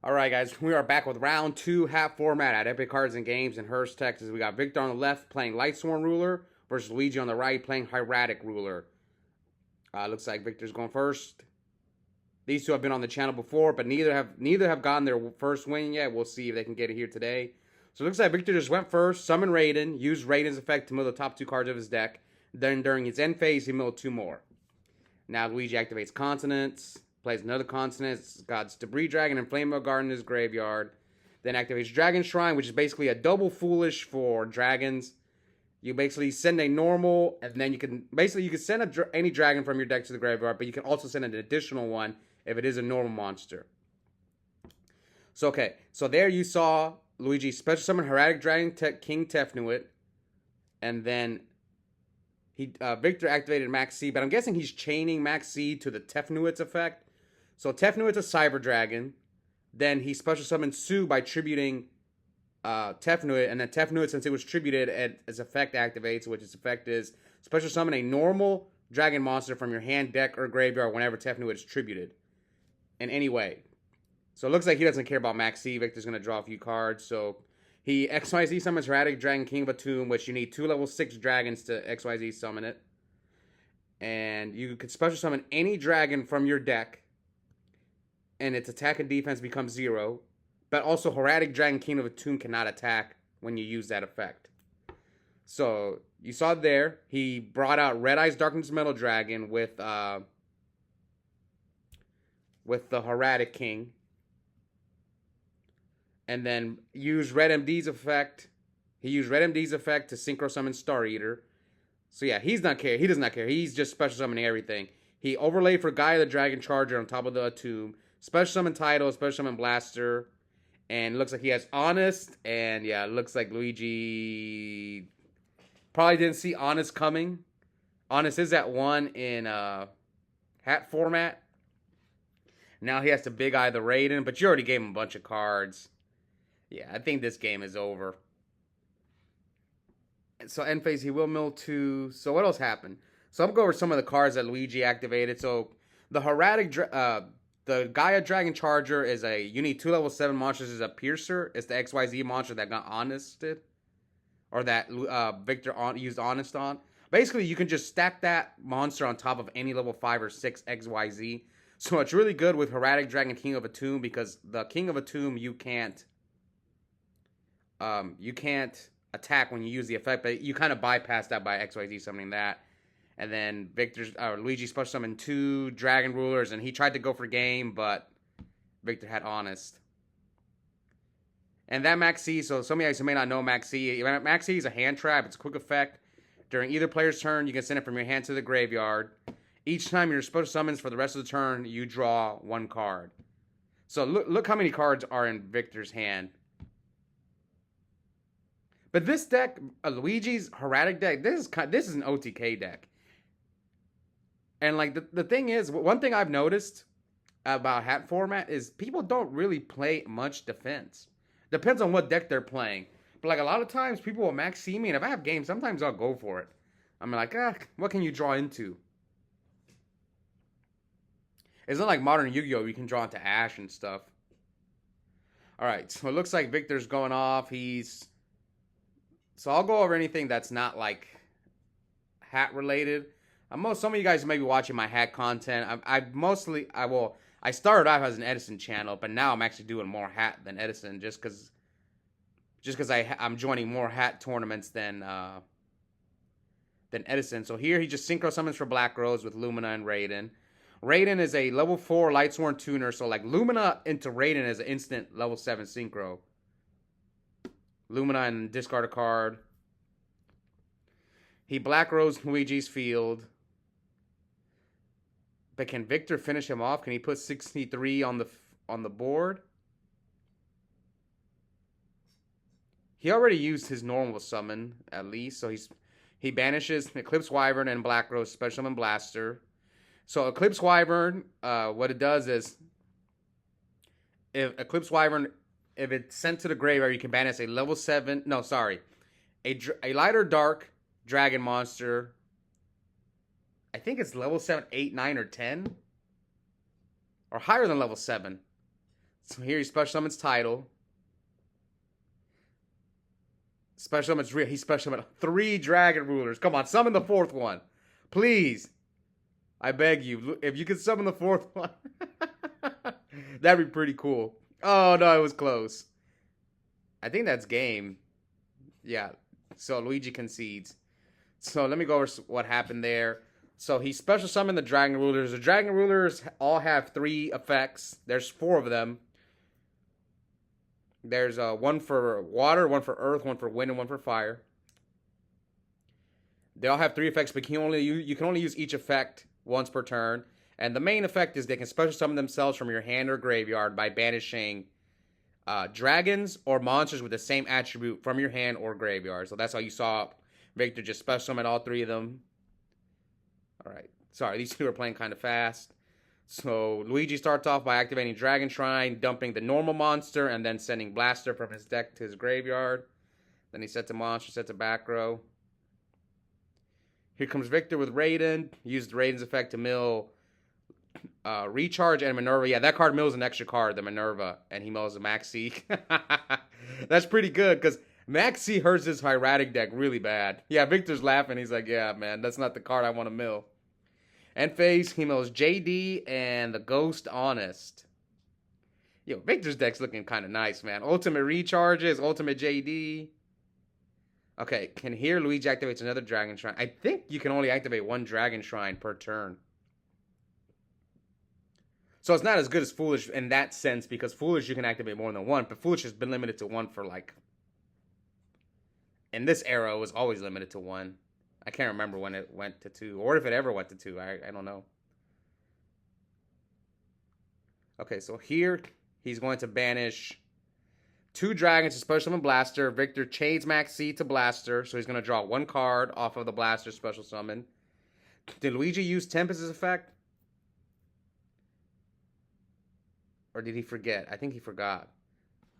All right, guys, we are back with round two hat format at Epic Cards and Games in Hurst, Texas. We got Victor on the left playing Lightsworn Ruler versus Luigi on the right playing Hieratic Ruler. Looks like Victor's going first. These two have been on the channel before, but neither have gotten their first win yet. We'll see if they can get it here today. So it looks like Victor just went first, summoned Raiden, used Raiden's effect to mill the top two cards of his deck. Then during his end phase, he milled two more. Now Luigi activates Consonants. Plays another consonant. It's got Debris Dragon and Flamewell Guard in his graveyard. Then activates Dragon Shrine, which is basically a double foolish for dragons. You basically send a normal, and then you can send any dragon from your deck to the graveyard, but you can also send an additional one if it is a normal monster. So there you saw Luigi special summon Hieratic Dragon King Tefnuit, and then Victor activated Max C, but I'm guessing he's chaining Max C to the Tefnuit's effect. So Tefnuit's a Cyber Dragon. Then he special summoned Sue by tributing Tefnuit, and then Tefnuit, since it was tributed, its effect activates, which its effect is special summon a normal dragon monster from your hand, deck, or graveyard whenever Tefnuit is tributed in any way. So it looks like he doesn't care about Max C. Victor's going to draw a few cards. So he XYZ summons Hieratic Dragon King of a Tomb, which you need 2 level 6 dragons to XYZ summon it. And you could special summon any dragon from your deck, and its attack and defense becomes 0. But also, Hieratic Dragon King of a Tomb cannot attack when you use that effect. So, you saw there, he brought out Red Eyes Darkness Metal Dragon with the Hieratic King. And then used Red MD's effect. He used Red MD's effect to Synchro Summon Star Eater. So yeah, he does not care. He's just special summoning everything. He overlaid for Gaia the Dragon Charger on top of the tomb. Special summon Tidal, special summon Blaster. And it looks like he has Honest. And yeah, it looks like Luigi probably didn't see Honest coming. Honest is at 1 in hat format. Now he has to Big Eye the Raiden, but you already gave him a bunch of cards. Yeah, I think this game is over. So end phase, he will mill 2. So what else happened? So I'm going to go over some of the cards that Luigi activated. So the Hieratic, the Gaia Dragon Charger is you need 2 level 7 monsters as a Piercer. It's the XYZ monster that got Honested. Or that Victor used Honest on. Basically, you can just stack that monster on top of any level 5 or 6 XYZ. So it's really good with Hieratic Dragon King of a Tomb, because the King of a Tomb you can't attack when you use the effect, but you kind of bypass that by XYZ summoning that. And then Luigi special summoned 2 Dragon Rulers, and he tried to go for game, but Victor had Honest. And that Max C, so some of you guys may not know Max C. Max C is a hand trap. It's a quick effect. During either player's turn, you can send it from your hand to the graveyard. Each time your special summons for the rest of the turn, you draw 1 card. So look how many cards are in Victor's hand. But this deck, Luigi's Hieratic deck, this is an OTK deck. And like the thing is, one thing I've noticed about hat format is people don't really play much defense. Depends on what deck they're playing. But like a lot of times, people will Max C me, and if I have games, sometimes I'll go for it. I'm like, what can you draw into? It's not like modern Yu-Gi-Oh! You can draw into Ash and stuff. Alright, so it looks like Victor's going off. So I'll go over anything that's not like hat related. Some of you guys may be watching my hat content. I started off as an Edison channel, but now I'm actually doing more hat than Edison, just because I'm joining more hat tournaments than Edison. So here he just synchro summons for Black Rose with Lumina and Raiden. Raiden is a level 4 Lightsworn tuner, so like Lumina into Raiden is an instant level 7 synchro. Lumina and discard a card. He Black Rose Luigi's field. But can Victor finish him off? Can he put 63 on the board? He already used his normal summon, at least. So he banishes Eclipse Wyvern and Black Rose Special Summon Blaster. So Eclipse Wyvern, what it does is, if Eclipse Wyvern, if it's sent to the graveyard, you can banish a level 7, no, sorry, a light or dark dragon monster. I think it's level 7, 8, 9, or 10. Or higher than level 7. So here he special summons Title. Special summons he special summoned 3 Dragon Rulers. Come on, summon the 4th one. Please. I beg you. If you could summon the 4th one. That'd be pretty cool. Oh, no, it was close. I think that's game. Yeah. So Luigi concedes. So let me go over what happened there. So he special summoned the Dragon Rulers. The Dragon Rulers all have 3 effects. There's 4 of them. There's one for water, one for earth, one for wind, and one for fire. They all have 3 effects, but you can only use each effect once per turn. And the main effect is they can special summon themselves from your hand or graveyard by banishing dragons or monsters with the same attribute from your hand or graveyard. So that's how you saw Victor just special summon all 3 of them. Alright. Sorry, these 2 are playing kind of fast. So Luigi starts off by activating Dragon Shrine, dumping the normal monster, and then sending Blaster from his deck to his graveyard. Then he sets a monster, sets a back row. Here comes Victor with Raiden. He used Raiden's effect to mill Recharge and Minerva. Yeah, that card mills an extra card, the Minerva, and he mills a Maxi. That's pretty good, because Maxi hurts his Hieratic deck really bad. Yeah, Victor's laughing. He's like, yeah, man, that's not the card I want to mill. End phase, he mills JD and the Ghost Honest. Yo, Victor's deck's looking kind of nice, man. Ultimate Recharges, Ultimate JD. Okay, and here Luigi activates another Dragon Shrine. I think you can only activate 1 Dragon Shrine per turn. So it's not as good as Foolish in that sense, because Foolish you can activate more than 1, but Foolish has been limited to 1 for like... In this era, it was always limited to 1. I can't remember when it went to 2, or if it ever went to 2. I don't know. Okay, so here he's going to banish 2 dragons to special summon Blaster. Victor chains Maxi to Blaster, so he's going to draw 1 card off of the Blaster special summon. Did Luigi use Tempest's effect? Or did he forget? I think he forgot.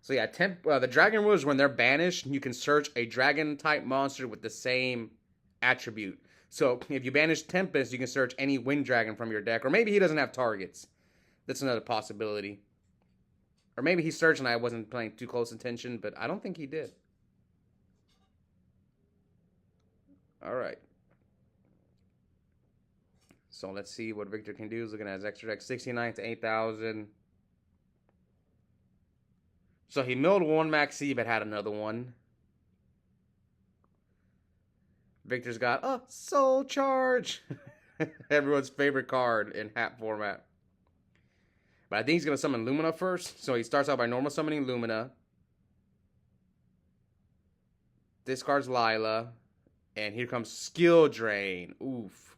So yeah, the Dragon Rulers, when they're banished, you can search a Dragon-type monster with the same attribute. So if you banish Tempest, you can search any Wind Dragon from your deck. Or maybe he doesn't have targets. That's another possibility. Or maybe he searched and I wasn't paying too close attention, but I don't think he did. Alright. So let's see what Victor can do. He's looking at his extra deck. 69 to 8,000. So he milled 1 Maxi, but had another one. Victor's got a Soul Charge. Everyone's favorite card in hat format. But I think he's going to summon Lumina first. So he starts out by normal summoning Lumina. Discards Lila. And here comes Skill Drain. Oof.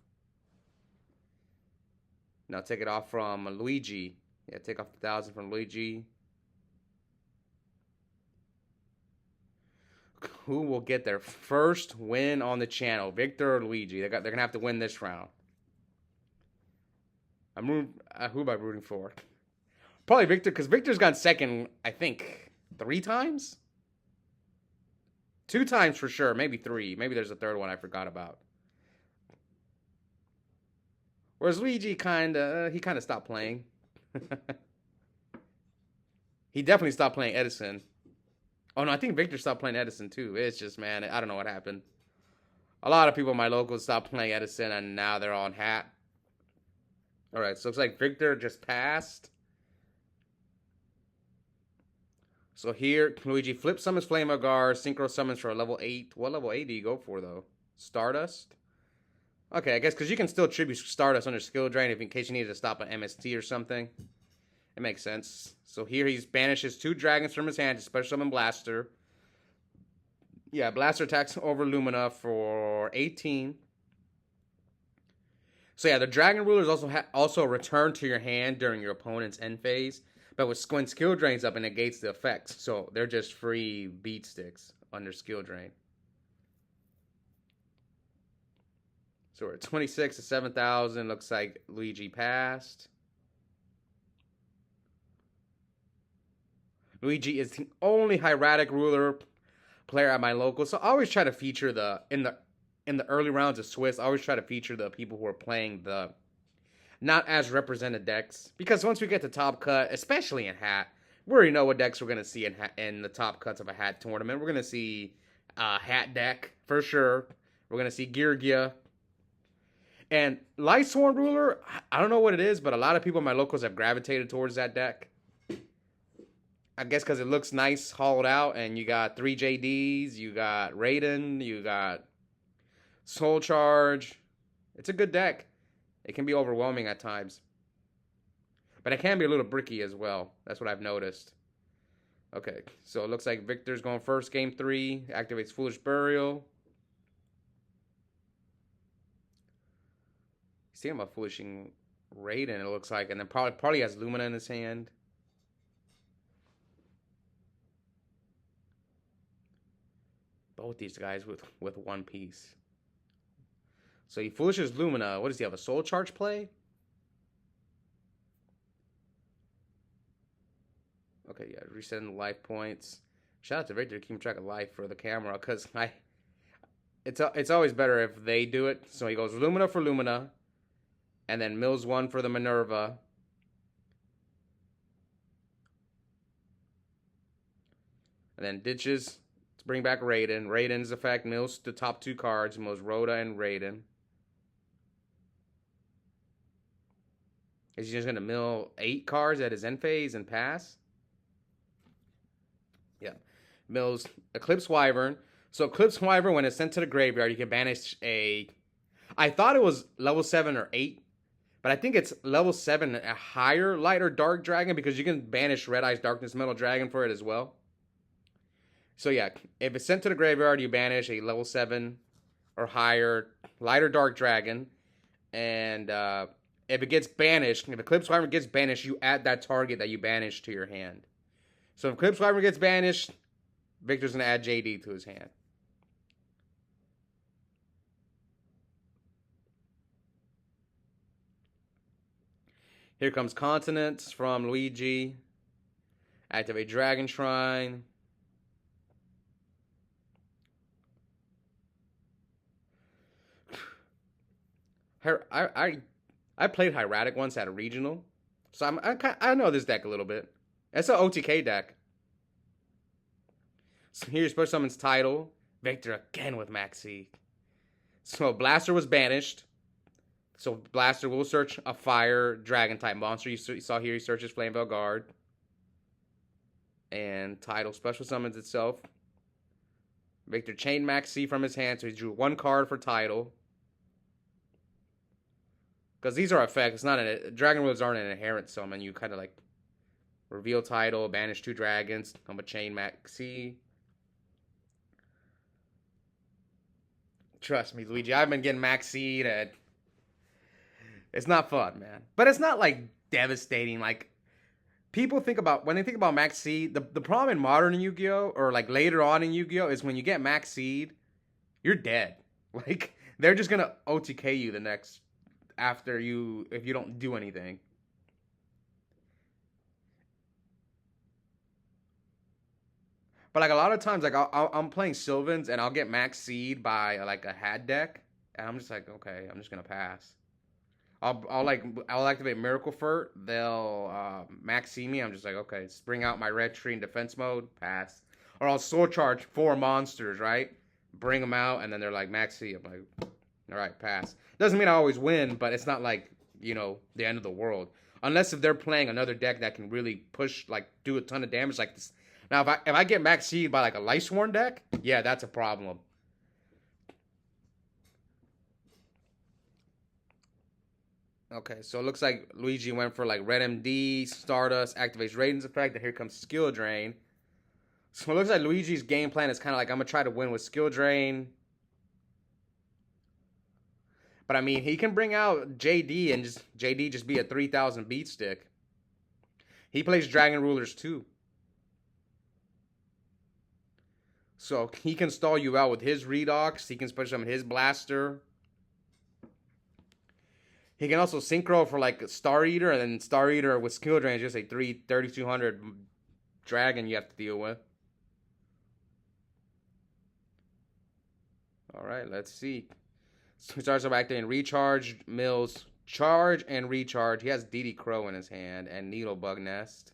Now take it off from Luigi. Yeah, take off the 1,000 from Luigi. Who will get their first win on the channel? Victor or Luigi? They're going to have to win this round. Who am I rooting for? Probably Victor, because Victor's gone second, I think, 3 times? 2 times for sure, maybe 3. Maybe there's a 3rd one I forgot about. Whereas Luigi he kind of stopped playing. He definitely stopped playing Edison. Oh no, I think Victor stopped playing Edison too. It's just, man, I don't know what happened. A lot of people in my locals stopped playing Edison, and now they're on hat. Alright, so it looks like Victor just passed. So here, Luigi flip summons Flame of Guard, synchro summons for a level 8. What level 8 do you go for, though? Stardust? Okay, I guess because you can still tribute Stardust under Skill Drain in case you need to stop an MST or something. It makes sense. So here he banishes 2 dragons from his hand to special summon Blaster. Yeah, Blaster attacks over Lumina for 18. So yeah, the Dragon Rulers also return to your hand during your opponent's end phase. But when Skill Drain's up, it negates the effects. So they're just free beat sticks under Skill Drain. So we're at 26 to 7,000. Looks like Luigi passed. Luigi is the only Hieratic Ruler player at my local. So I always try to feature in the early rounds of Swiss, I always try to feature the people who are playing the not as represented decks. Because once we get to top cut, especially in hat, we already know what decks we're going to see in the top cuts of a hat tournament. We're going to see hat deck for sure. We're going to see Geargia. And Lightsworn Ruler, I don't know what it is, but a lot of people in my locals have gravitated towards that deck. I guess because it looks nice hollowed out, and you got 3 JDs, you got Raiden, you got Soul Charge. It's a good deck. It can be overwhelming at times. But it can be a little bricky as well. That's what I've noticed. Okay, so it looks like Victor's going first. Game 3. Activates Foolish Burial. See him about Foolishing Raiden, it looks like. And then probably has Lumina in his hand. Both these guys with one piece. So he Foolishes Lumina. What does he have? A Soul Charge play? Okay, yeah, resetting the life points. Shout out to Victor keeping track of life for the camera, because it's always better if they do it. So he goes Lumina for Lumina, and then mills 1 for the Minerva. And then ditches to bring back Raiden. Raiden's effect mills the top 2 cards, mills Rhoda and Raiden. Is he just going to mill 8 cards at his end phase and pass? Yeah. Mills Eclipse Wyvern. So Eclipse Wyvern, when it's sent to the graveyard, you can banish a... I thought it was level 7 or 8. But I think it's level 7, a higher light or dark dragon, because you can banish Red Eyes Darkness Metal Dragon for it as well. So yeah, if it's sent to the graveyard, you banish a level 7 or higher light or dark dragon. And if it gets banished, if Eclipse Wyvern gets banished, you add that target that you banished to your hand. So if Eclipse Wyvern gets banished, Victor's going to add JD to his hand. Here comes Continents from Luigi. Activate Dragon Shrine. I played Hieratic once at a regional, so I know this deck a little bit. It's an OTK deck. So here's Special Summons Tidal. Victor again with Maxi. So Blaster was banished. So Blaster will search a fire dragon type monster. You saw here he searches Flamevale Guard. And Tidal Special Summons itself. Victor chained Maxi from his hand, so he drew 1 card for Tidal. Because these are effects. Dragon Rulers aren't an inherent summon. You kind of like reveal Tidal, banish 2 dragons, come with chain Maxi. Trust me, Luigi, I've been getting Maxi'd and it's not fun, man. But it's not like devastating. Like people think about when they think about Maxi, the problem in modern Yu-Gi-Oh! Or like later on in Yu-Gi-Oh! Is when you get Maxi'd, you're dead. Like they're just gonna OTK you the next if you don't do anything. But like a lot of times, like I'm playing Sylvans and I'll get Maxi'd by like a hat deck, and I'm just like, okay, I'm just gonna pass. I'll activate Miracle Furt. They'll Maxi me. I'm just like, okay, bring out my red tree in defense mode, pass. Or I'll Soul Charge 4 monsters, right? Bring them out, and then they're like Maxi. I'm like, all right, pass. Doesn't mean I always win, but it's not like, you know, the end of the world. Unless if they're playing another deck that can really push, like, do a ton of damage like this. Now, if I get Maxi'd by, like, a Lightsworn deck, yeah, that's a problem. Okay, so it looks like Luigi went for, like, Red MD, Stardust, activates Raiden's effect, and here comes Skill Drain. So it looks like Luigi's game plan is kind of like, I'm going to try to win with Skill Drain. But, I mean, he can bring out JD and JD just be a 3,000 beat stick. He plays Dragon Rulers, too. So, he can stall you out with his Redox. He can special summon his Blaster. He can also Synchro for, like, Star Eater. And then Star Eater with Skill Drain is just a 3,200 Dragon you have to deal with. Alright, let's see. So he starts off activating Recharge, Mills, Charge, and Recharge. He has DD Crow in his hand and Needle Bug Nest.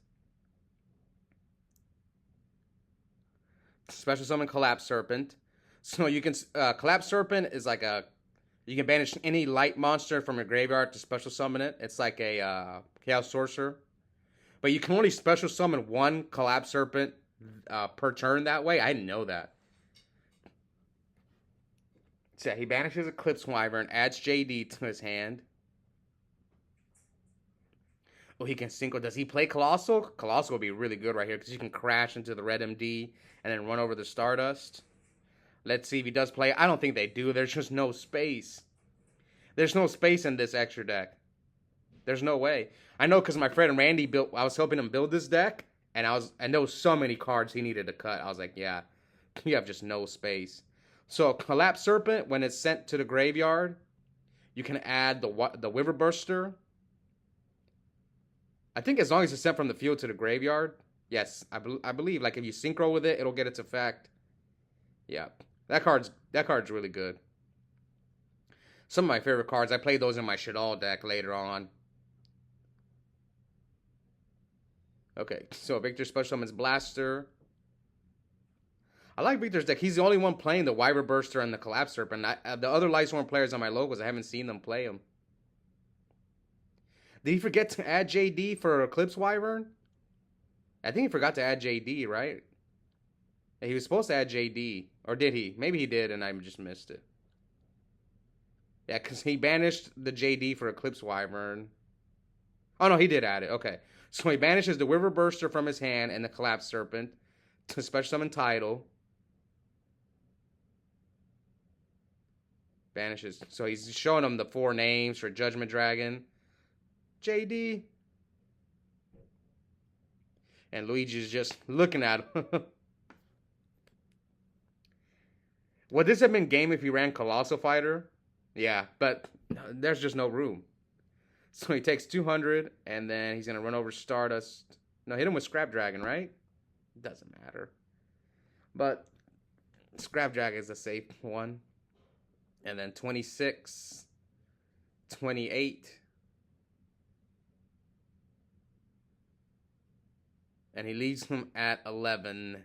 Special summon Collapse Serpent. So you can Collapse Serpent is like a you can banish any light monster from your graveyard to special summon it. It's like a Chaos Sorcerer, but you can only special summon one Collapse Serpent per turn that way. I didn't know that. So he banishes Eclipse Wyvern, adds JD to his hand. Oh, he can synchro. Does he play Colossal? Colossal will be really good right here because he can crash into the red MD and then run over the Stardust. Let's see if he does play. I don't think they do. There's just no space. There's no space in this extra deck. There's no way. I know because my friend Randy built. I was helping him build this deck, and I know so many cards he needed to cut. I was like, yeah, you have just no space. So Collapse Serpent, when it's sent to the graveyard, you can add the Wyver Burster. I think as long as it's sent from the field to the graveyard, yes, I believe. Like if you synchro with it, it'll get its effect. Yeah, that card's really good. Some of my favorite cards. I played those in my Shadal deck later on. Okay, so Victor special summons Blaster. I like Victor's deck. He's the only one playing the Wyver Burster and the Collapse Serpent. The other Lightsworn players on my locals, I haven't seen them play them. Did he forget to add JD for Eclipse Wyvern? I think he forgot to add JD, right? He was supposed to add JD. Or did he? Maybe he did and I just missed it. Yeah, because he banished the JD for Eclipse Wyvern. Oh, no, he did add it. Okay. So he banishes the Wyver Burster from his hand and the Collapse Serpent to special summon Tidal. Banishes. So he's showing him the 4 names for Judgment Dragon. JD. And Luigi's just looking at him. Would this have been game if he ran Colossal Fighter? Yeah, but there's just no room. So he takes 200, and then he's going to run over Stardust. No, hit him with Scrap Dragon, right? Doesn't matter. But Scrap Dragon is a safe one. And then 26, 28. And he leaves him at 11.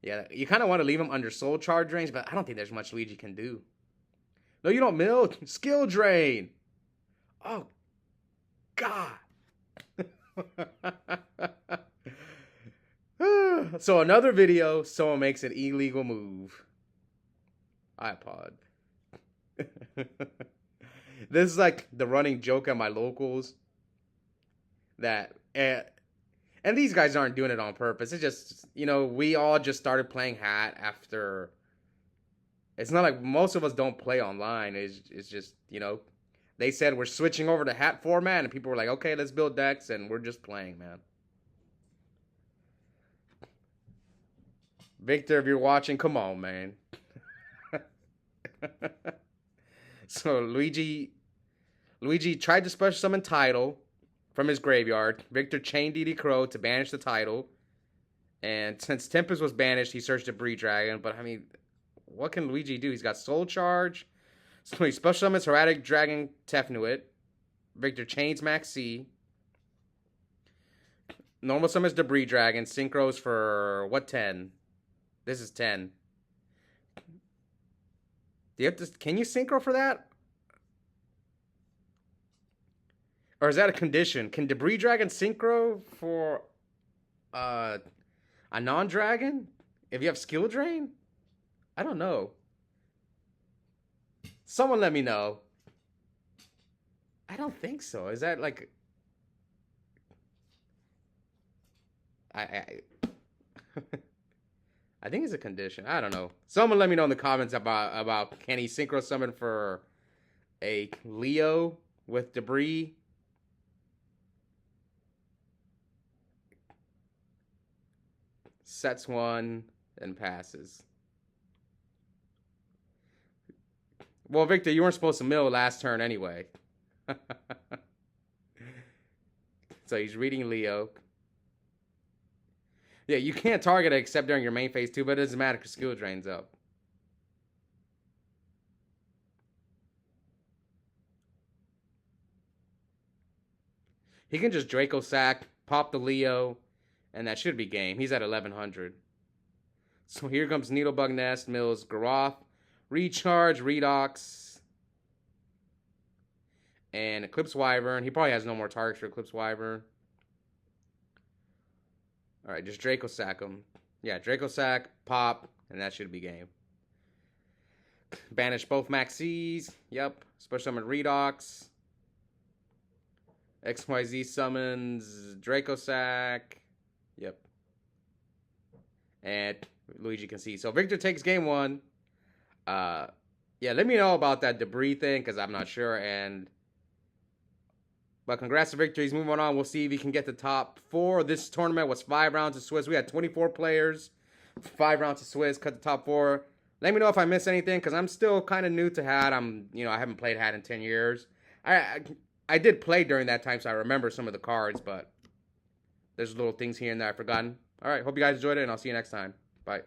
Yeah, you kind of want to leave him under Soul Charge range, but I don't think there's much Luigi can do. No, you don't mill. Skill Drain. Oh, God. So another video, someone makes an illegal move. iPod. This is like the running joke at my locals. That, and these guys aren't doing it on purpose. It's just, you know, we all just started playing Hat after. It's not like most of us don't play online. It's just, you know, they said we're switching over to Hat format, and people were like, okay, let's build decks, and we're just playing, man. Victor, if you're watching, come on, man. So Luigi tried to special summon Tidal from his graveyard. Victor chained DD Crow to banish the Tidal. And since Tempest was banished, he searched Debris Dragon. But, I mean, what can Luigi do? He's got Soul Charge. So he special summons Hieratic Dragon Tefnuit. Victor chains Maxi. Normal summons Debris Dragon. Synchros for, what, 10? This is 10. Do you have to, can you synchro for that? Or is that a condition? Can Debris Dragon synchro for a non-dragon? If you have skill drain? I don't know. Someone let me know. I don't think so. Is that like... I think it's a condition. I don't know. Someone let me know in the comments about can he synchro summon for a Leo with Debris? Sets one and passes. Well, Victor, you weren't supposed to mill last turn anyway. So he's reading Leo. Yeah, you can't target it except during your main phase too, but it doesn't matter because skill drains up. He can just Draco Sack, pop the Leo, and that should be game. He's at 1100. So here comes Needlebug Nest, Mills, Garoth, Recharge, Redox, and Eclipse Wyvern. He probably has no more targets for Eclipse Wyvern. Alright, just Draco Sack him. Yeah, Draco Sack, pop, and that should be game. Banish both Maxis. Yep. Special summon Redox. XYZ summons Draco Sack. Yep. And Luigi can see. So Victor takes game 1. Yeah, let me know about that debris thing, because I'm not sure. But congrats to Victor. He's moving on. We'll see if he can get the top 4. This tournament was 5 rounds of Swiss. We had 24 players. 5 rounds of Swiss. Cut the top 4. Let me know if I missed anything, because I'm still kind of new to Hat. I haven't played Hat in 10 years. I did play during that time, so I remember some of the cards, but there's little things here and there I've forgotten. All right, hope you guys enjoyed it, and I'll see you next time. Bye.